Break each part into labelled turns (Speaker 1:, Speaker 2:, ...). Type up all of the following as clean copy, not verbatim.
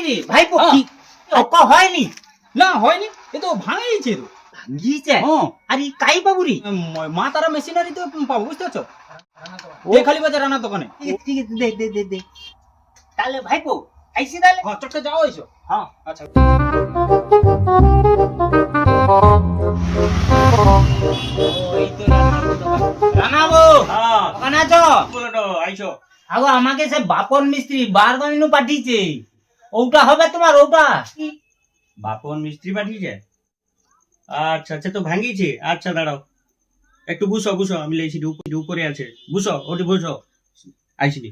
Speaker 1: মিস্ত্রি ভাইপো
Speaker 2: হ্যাঁ।
Speaker 1: কি ওকা হয়নি?
Speaker 2: না হয়নি, এ তো ভাঙিয়েছে তো।
Speaker 1: ভাঙিয়েছে?
Speaker 2: হ্যাঁ,
Speaker 1: আরে কাই বাবুরি?
Speaker 2: মা তারা মেশিনারি তো পাবো, বুঝতে পারছো? ও খালি বাজার রানার দোকানে।
Speaker 1: ঠিক আছে, দে তাহলে ভাইপো আইসি তাহলে।
Speaker 2: হ্যাঁ, চটকে যাও এসো।
Speaker 1: হ্যাঁ
Speaker 2: আচ্ছা,
Speaker 1: এই তো রানাবো
Speaker 2: হ্যাঁ
Speaker 1: দোকানে আছো?
Speaker 2: বলো তো, আইসো।
Speaker 1: আগো আমাকে সে বাপন মিস্ত্রি বারগানিনু পাঠিয়েছে, ওটা হবে তোমার? ওটা
Speaker 2: বাপন মিস্ত্রি পাঠিয়েছে? আচ্ছা আচ্ছা, তো ভাঙিয়েছে। আচ্ছা দাঁড়াও, একটু বুঝো বুঝো, আমি লেছি উপরে আছে, বুঝো ওটি বুঝো, আইসি দি।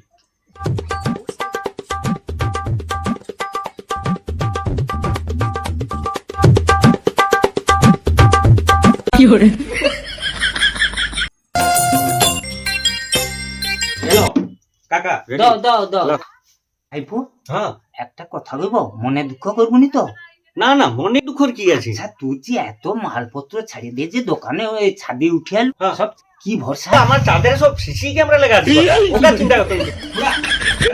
Speaker 2: হ্যালো কাকা, ready?
Speaker 1: দাও
Speaker 2: লাও।
Speaker 1: ভাইপো
Speaker 2: হ্যাঁ,
Speaker 1: একটা কথা কইবো, মনে দুঃখ করবনি তো?
Speaker 2: না না, মনে দুঃখর কি আছে?
Speaker 1: আচ্ছা তুই যে এত মালপত্র ছাড়িয়ে দিয়ে যে দোকানে ওই ছাদে উঠে আল,
Speaker 2: হ্যাঁ।
Speaker 1: সব কি ভরসা?
Speaker 2: আমার চাঁদের সব সিসি ক্যামেরা লাগা আছে, ওটা চিন্তা করতে হবে।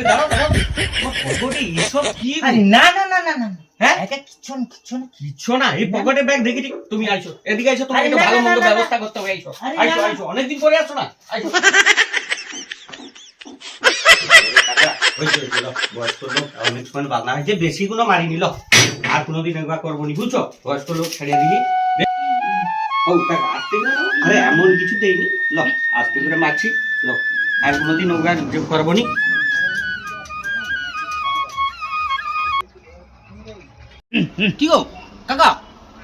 Speaker 2: দাঁড়াও দাঁড়াও, এসব কি?
Speaker 1: আরে না না না না না,
Speaker 2: হ্যাঁ?
Speaker 1: এটা কিচ্ছু না।
Speaker 2: কিচ্ছু না, এই পকেটে ব্যাগ দেখেছি। তুমি আইসো, এদিকে আইসো, তোমার
Speaker 1: আরে
Speaker 2: একটা
Speaker 1: না,
Speaker 2: ভালো
Speaker 1: না,
Speaker 2: মন্দ
Speaker 1: না, না,
Speaker 2: ব্যবস্থা করতে হবে। আইসো
Speaker 1: আরে
Speaker 2: আইসো
Speaker 1: না, না।
Speaker 2: আইসো, অনেকদিন পরে আসো না, আইসো। হয়েছে, হয়েছে, লও, বয়স্ক লোক অনেক সময় বাধা হয়েছে, বেশি কোনো মারি নিল, আর কোনোদিন একবার করবো নি, বুঝছো? বয়স্ক লোক ছেড়ে দিলি। ও কাকা, আস্তে করে নাও। আরে এমন কিছু দেয়নি, ল আস্তে করে মারছি, ল, আর কোনোদিন ওগা করবো নি। কি গো কাকা,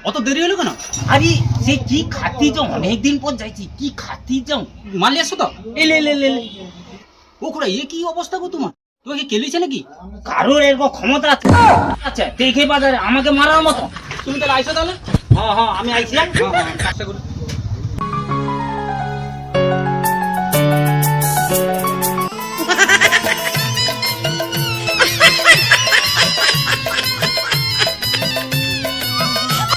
Speaker 2: অত দেরি হলো কেন?
Speaker 1: আরে সে কি খাতি যাও, অনেকদিন পর যাইছি, কি খাতি যাও।
Speaker 2: মারলে আসো তো, এলে ও খুড়া, এ কি অবস্থা গো তোমার? তোমাকে কেলিছে নাকি?
Speaker 1: কারোর এরকম ক্ষমতা আছে? আচ্ছা দেখে বাজারে আমাকে মারার মতো?
Speaker 2: তুমি তাহলে আইসো তাহলে।
Speaker 1: হ্যাঁ আমি আইছিলাম।
Speaker 2: হ্যাঁ, কাজটা করো।